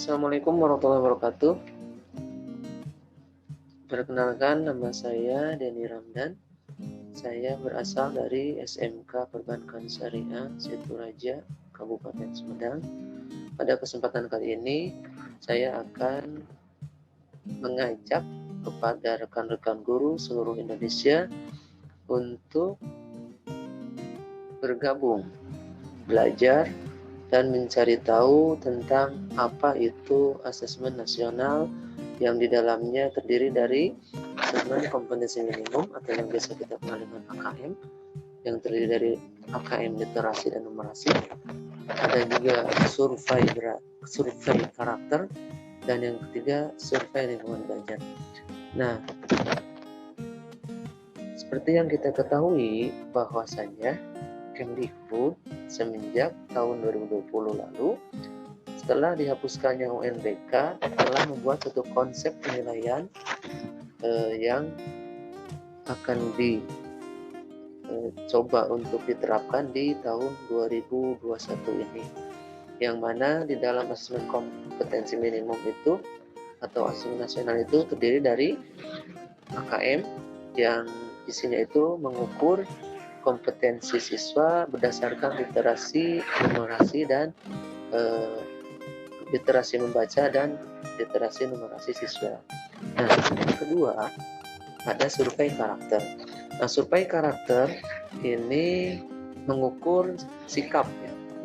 Assalamualaikum warahmatullahi wabarakatuh. Perkenalkan, nama saya Denny Ramdan. Saya berasal dari SMK Perbankan Syariah Situraja, Kabupaten Sumedang. Pada kesempatan kali ini, saya akan mengajak kepada rekan-rekan guru seluruh Indonesia untuk bergabung, belajar, dan mencari tahu tentang apa itu asesmen nasional yang di dalamnya terdiri dari asesmen kompetensi minimum atau yang biasa kita kenal dengan AKM, yang terdiri dari AKM literasi dan numerasi. Ada juga survei karakter, dan yang ketiga survei lingkungan belajar. Nah, seperti yang kita ketahui bahwasanya Kemdikbud semenjak tahun 2020 lalu, setelah dihapuskannya UNBK, telah membuat satu konsep penilaian yang akan dicoba untuk diterapkan di tahun 2021 ini, yang mana di dalam asesmen kompetensi minimum itu atau asesmen nasional itu terdiri dari AKM yang isinya itu mengukur kompetensi siswa berdasarkan literasi, numerasi, dan literasi membaca dan literasi numerasi siswa. Nah, yang kedua ada survei karakter. Nah, survei karakter ini mengukur sikap,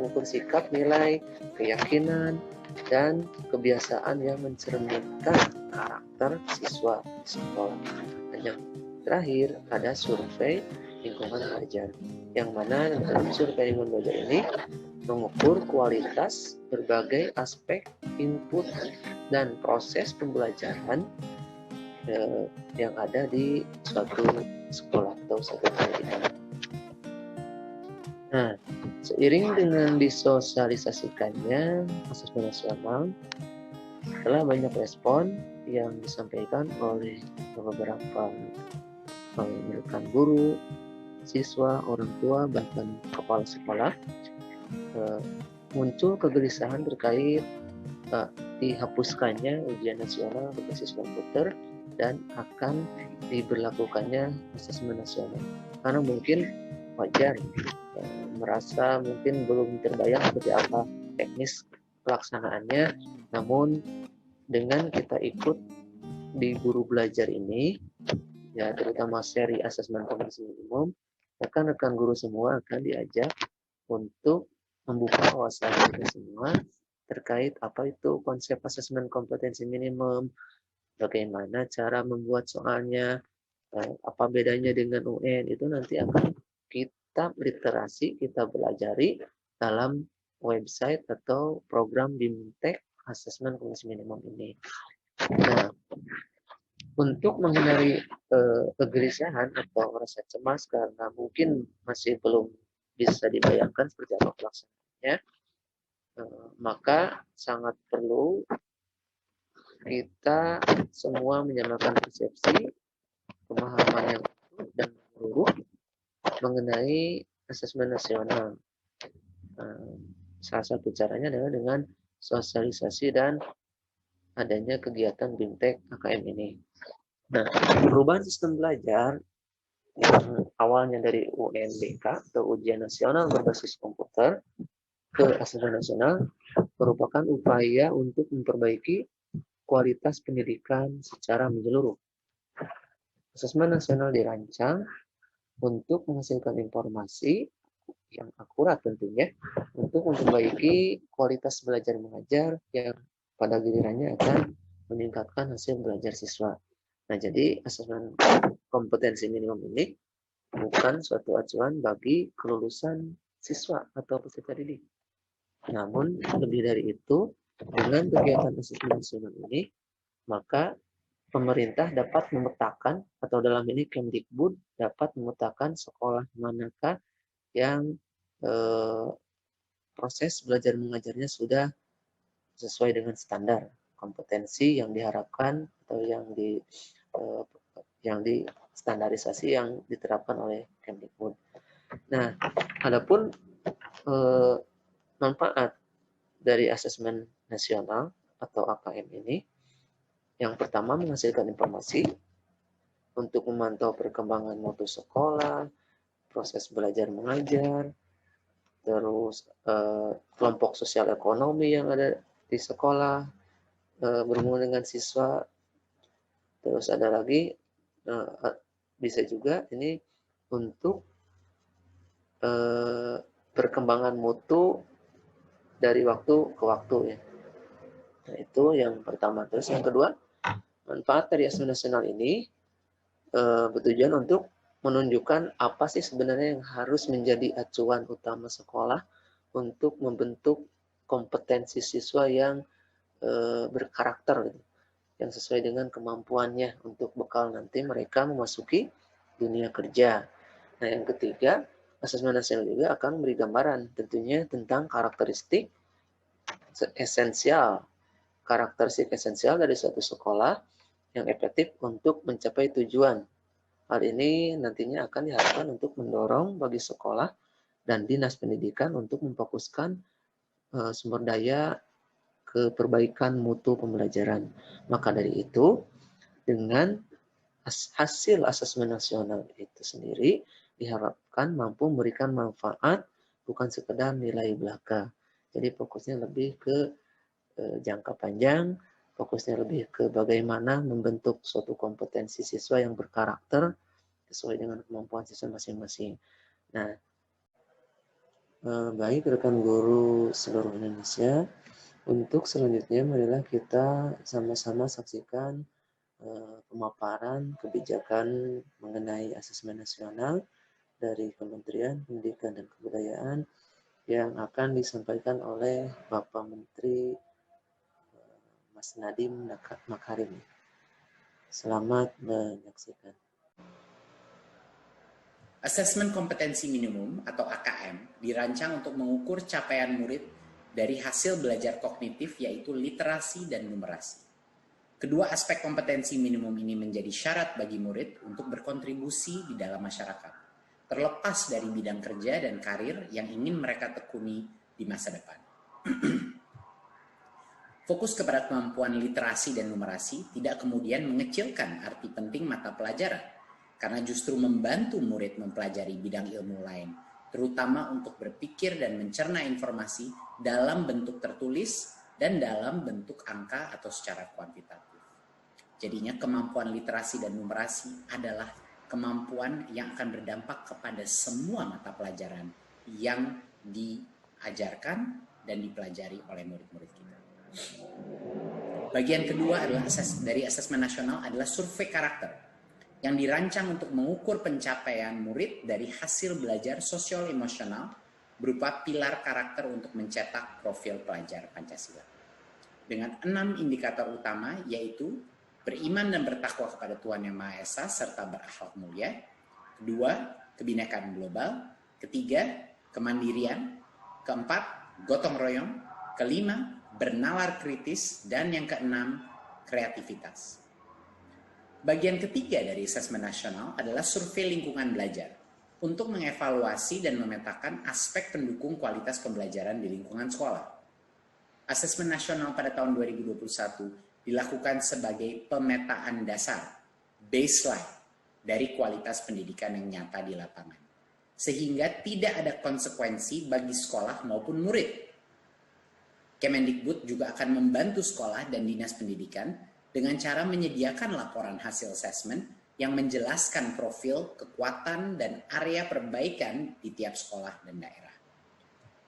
mengukur sikap, nilai, keyakinan, dan kebiasaan yang mencerminkan karakter siswa di sekolah. Dan yang terakhir ada survei lingkungan belajar, yang mana dalam survei lingkungan belajar ini mengukur kualitas berbagai aspek input dan proses pembelajaran yang ada di suatu sekolah atau suatu pendidikan. Nah, seiring dengan disosialisasikannya asesmen nasional, telah banyak respon yang disampaikan oleh beberapa rekan guru, siswa, orang tua, bahkan kepala sekolah. Muncul kegelisahan terkait dihapuskannya ujian nasional berbasis komputer dan akan diberlakukannya asesmen nasional. Karena mungkin wajar merasa mungkin belum terbayang seperti apa teknis pelaksanaannya, namun dengan kita ikut di guru belajar ini, ya terutama seri asesmen kompetensi minimum, rekan-rekan guru semua akan diajak untuk membuka wawasan kita semua terkait apa itu konsep asesmen kompetensi minimum, bagaimana cara membuat soalnya, apa bedanya dengan UN, itu nanti akan kita literasi, kita pelajari dalam website atau program BIMTEK asesmen kompetensi minimum ini. Nah, untuk menghindari kegelisahan atau rasa cemas karena mungkin masih belum bisa dibayangkan seperti apa pelaksanaannya, maka sangat perlu kita semua menyamakan persepsi, pemahaman yang utuh dan menyeluruh mengenai asesmen nasional. Salah satu caranya adalah dengan sosialisasi dan adanya kegiatan BIMTEK AKM ini. Nah, perubahan sistem belajar yang awalnya dari UNBK atau ujian nasional berbasis komputer ke asesmen nasional merupakan upaya untuk memperbaiki kualitas pendidikan secara menyeluruh. Asesmen nasional dirancang untuk menghasilkan informasi yang akurat tentunya untuk memperbaiki kualitas belajar mengajar yang pada gilirannya akan meningkatkan hasil belajar siswa. Nah, jadi asesmen kompetensi minimum ini bukan suatu acuan bagi kelulusan siswa atau peserta didik. Namun lebih dari itu, dengan kegiatan asesmen nasional ini, maka pemerintah dapat memetakan, atau dalam ini Kemdikbud dapat memetakan sekolah manakah yang proses belajar mengajarnya sudah sesuai dengan standar kompetensi yang diharapkan atau yang distandarisasi yang diterapkan oleh Kemdikbud. Nah, adapun manfaat dari asesmen nasional atau AKM ini, yang pertama menghasilkan informasi untuk memantau perkembangan mutu sekolah, proses belajar mengajar, terus kelompok sosial ekonomi yang ada di sekolah, berhubungan dengan siswa, terus ada lagi bisa juga ini untuk perkembangan mutu dari waktu ke waktu ya. Nah, itu yang pertama. Terus yang kedua, manfaat dari asesmen nasional ini bertujuan untuk menunjukkan apa sih sebenarnya yang harus menjadi acuan utama sekolah untuk membentuk kompetensi siswa yang berkarakter gitu, yang sesuai dengan kemampuannya untuk bekal nanti mereka memasuki dunia kerja. Nah, yang ketiga, asesmen nasional juga akan memberi gambaran tentunya tentang karakteristik esensial dari suatu sekolah yang efektif untuk mencapai tujuan. Hal ini nantinya akan diharapkan untuk mendorong bagi sekolah dan dinas pendidikan untuk memfokuskan sumber daya ke perbaikan mutu pembelajaran. Maka dari itu, dengan hasil asesmen nasional itu sendiri diharapkan mampu memberikan manfaat bukan sekedar nilai belaka. Jadi fokusnya lebih ke jangka panjang, fokusnya lebih ke bagaimana membentuk suatu kompetensi siswa yang berkarakter sesuai dengan kemampuan siswa masing-masing. Nah, baik rekan guru seluruh Indonesia, untuk selanjutnya marilah kita sama-sama saksikan pemaparan kebijakan mengenai asesmen nasional dari Kementerian Pendidikan dan Kebudayaan yang akan disampaikan oleh Bapak Menteri Mas Nadiem Makarim. Selamat menyaksikan. Asesmen kompetensi minimum atau AKM dirancang untuk mengukur capaian murid dari hasil belajar kognitif yaitu literasi dan numerasi. Kedua aspek kompetensi minimum ini menjadi syarat bagi murid untuk berkontribusi di dalam masyarakat, terlepas dari bidang kerja dan karir yang ingin mereka tekuni di masa depan. Fokus kepada kemampuan literasi dan numerasi tidak kemudian mengecilkan arti penting mata pelajaran, karena justru membantu murid mempelajari bidang ilmu lain, terutama untuk berpikir dan mencerna informasi dalam bentuk tertulis dan dalam bentuk angka atau secara kuantitatif. Jadinya kemampuan literasi dan numerasi adalah kemampuan yang akan berdampak kepada semua mata pelajaran yang diajarkan dan dipelajari oleh murid-murid kita. Bagian kedua adalah dari asesmen nasional adalah survei karakter yang dirancang untuk mengukur pencapaian murid dari hasil belajar sosial emosional berupa pilar karakter untuk mencetak profil pelajar Pancasila. Dengan 6 indikator utama yaitu beriman dan bertakwa kepada Tuhan Yang Maha Esa serta berakhlak mulia. Kedua, kebinekaan global. Ketiga, kemandirian. Keempat, gotong royong. Kelima, bernalar kritis. Dan yang keenam, kreativitas. Bagian ketiga dari asesmen nasional adalah survei lingkungan belajar untuk mengevaluasi dan memetakan aspek pendukung kualitas pembelajaran di lingkungan sekolah. Asesmen nasional pada tahun 2021 dilakukan sebagai pemetaan dasar, baseline, dari kualitas pendidikan yang nyata di lapangan. Sehingga tidak ada konsekuensi bagi sekolah maupun murid. Kemendikbud juga akan membantu sekolah dan dinas pendidikan dengan cara menyediakan laporan hasil asesmen yang menjelaskan profil, kekuatan, dan area perbaikan di tiap sekolah dan daerah.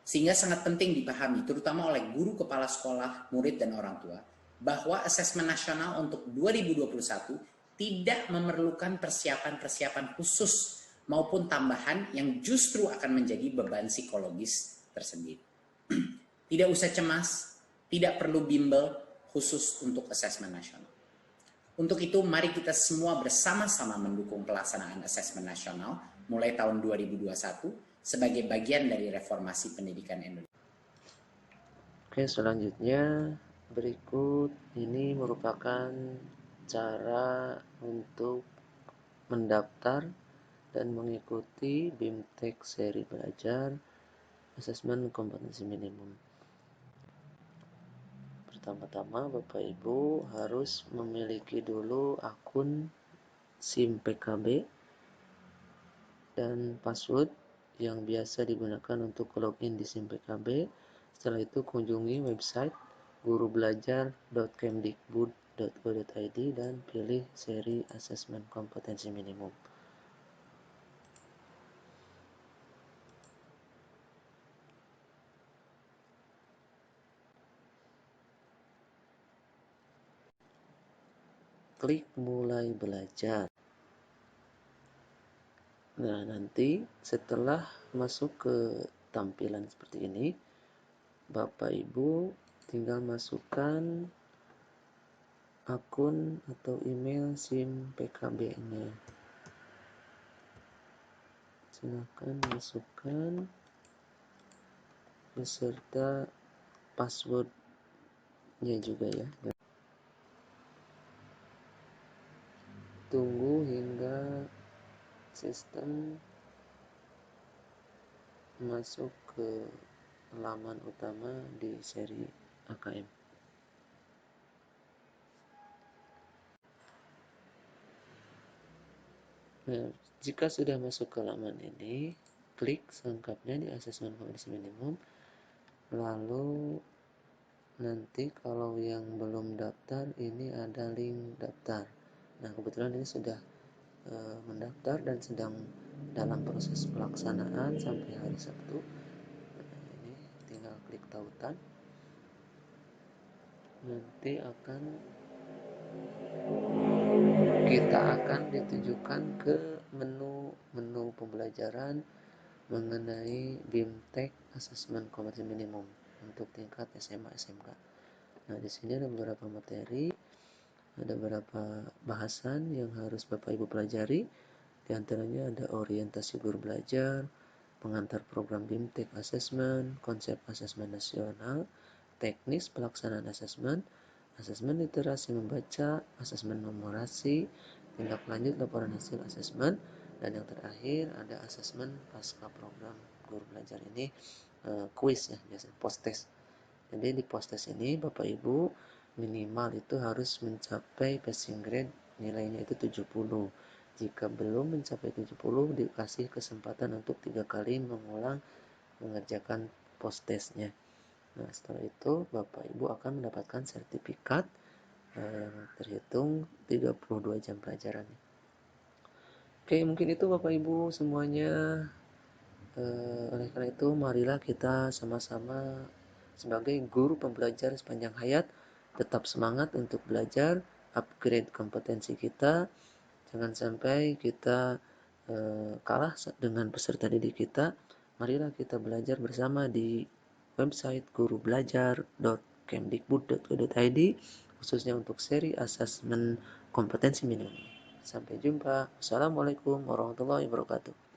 Sehingga sangat penting dipahami, terutama oleh guru kepala sekolah, murid, dan orang tua, bahwa asesmen nasional untuk 2021 tidak memerlukan persiapan-persiapan khusus maupun tambahan yang justru akan menjadi beban psikologis tersendiri. Tidak usah cemas, tidak perlu bimbel khusus untuk asesmen nasional. Untuk itu, mari kita semua bersama-sama mendukung pelaksanaan asesmen nasional mulai tahun 2021 sebagai bagian dari reformasi pendidikan Indonesia. Oke, selanjutnya berikut ini merupakan cara untuk mendaftar dan mengikuti BIMTEK seri belajar asesmen kompetensi minimum. pertama-tama Bapak Ibu harus memiliki dulu akun SIM PKB dan password yang biasa digunakan untuk login di SIM PKB. Setelah itu kunjungi website gurubelajar.kemdikbud.go.id dan pilih seri asesmen kompetensi minimum. Klik mulai belajar. Nah, nanti setelah masuk ke tampilan seperti ini, Bapak Ibu tinggal masukkan akun atau email SIM PKB-nya. Silakan masukkan beserta passwordnya juga ya. Tunggu hingga sistem masuk ke laman utama di seri AKM. Nah, jika sudah masuk ke laman ini, klik selengkapnya di asesmen kompetensi minimum. Lalu nanti kalau yang belum daftar, ini ada link daftar. Nah, kebetulan ini sudah mendaftar dan sedang dalam proses pelaksanaan sampai hari Sabtu. Nah, ini tinggal klik tautan. Nanti kita akan ditujukan ke menu pembelajaran mengenai BIMTEK Asesmen Kompetensi Minimum untuk tingkat SMA SMK. Nah, di sini ada beberapa materi, ada beberapa bahasan yang harus Bapak Ibu pelajari. Di antaranya ada orientasi guru belajar, pengantar program BIMTEK Asesmen, konsep asesmen nasional, teknis pelaksanaan asesmen, asesmen literasi membaca, asesmen numerasi, tindak lanjut laporan hasil asesmen, dan yang terakhir ada asesmen pasca program guru belajar. Ini kuis ya, biasanya post test. Jadi di post test ini Bapak Ibu minimal itu harus mencapai passing grade, nilainya itu 70. Jika belum mencapai 70, dikasih kesempatan untuk 3 kali mengerjakan post testnya. Nah, setelah itu Bapak Ibu akan mendapatkan sertifikat yang terhitung 32 jam pelajarannya. Oke, mungkin itu Bapak Ibu semuanya. Oleh karena itu, marilah kita sama-sama sebagai guru pembelajar sepanjang hayat tetap semangat untuk belajar, upgrade kompetensi kita. Jangan sampai kita kalah dengan peserta didik kita. Marilah kita belajar bersama di website gurubelajar.kemdikbud.go.id khususnya untuk seri asesmen kompetensi minimum. Sampai jumpa. Assalamualaikum warahmatullahi wabarakatuh.